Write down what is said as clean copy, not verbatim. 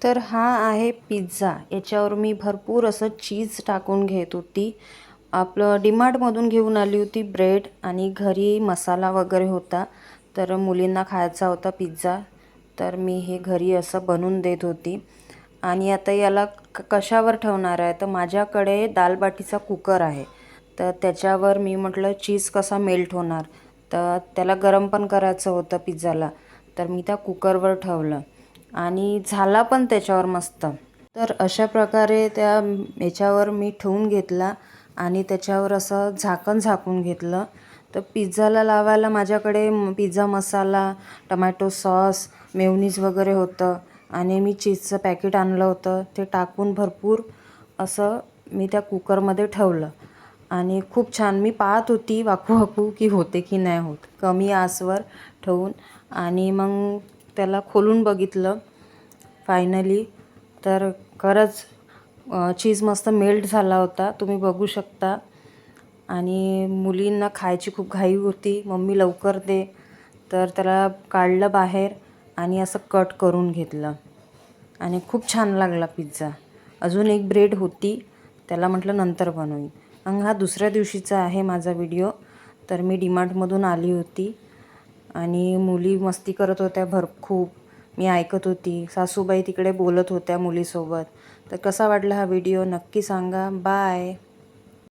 तर हा आहे पिझ्झा। याच्यावर मी भरपूर असं चीज टाकून घेत होती। आपलं डीमार्टमधून घेऊन आली होती ब्रेड आणि घरी मसाला वगैरे होता, तर मुलींना खायचा होता पिझ्झा, तर मी हे घरी असं बनवून देत होती। आणि आता याला कशावर ठेवणार आहे, तर माझ्याकडे दालबाटीचा कुकर आहे, तर त्याच्यावर मी म्हटलं चीज कसा मेल्ट होणार, तर त्याला गरम पण करायचं होतं पिझ्झाला, तर मी त्या कुकरवर ठेवलं आणि झाला पण त्याच्यावर मस्त। तर अशा प्रकारे त्या याच्यावर मी ठेवून घेतला आणि त्याच्यावर असं झाकण झाकून घेतलं। तर पिझ्झाला लावायला माझ्याकडे पिझ्झा मसाला, टमॅटो सॉस, मेयोनीज वगैरे होतं आणि मी चीजचं पॅकेट आणलं होतं, ते टाकून भरपूर असं मी त्या कुकरमध्ये ठेवलं आणि खूप छान मी पाहत होती वाकू की होते की नाही होत, कमी आचवर ठेवून। आणि मग त्याला खोलून बघितलं फायनली, तर खरंच चीज मस्त मेल्ट झाला होता, तुम्ही बघू शकता। आणि मुलींना खायची खूप घाई होती, मम्मी लवकर दे, तर त्याला काढलं बाहेर आणि असं कट करून घेतलं आणि खूप छान लागला पिझ्झा। अजून एक ब्रेड होती, त्याला म्हटलं नंतर बनवून। मग हा दुसऱ्या दिवशीचा आहे माझा व्हिडिओ। तर मी डीमार्टमधून आली होती आणि मुली मस्ती करत होत्या खूप, मी ऐकत होती, सासूबाई तिकडे बोलत होत्या मुलीसोबत। तर कसा वाटला हा व्हिडिओ नक्की सांगा। बाय।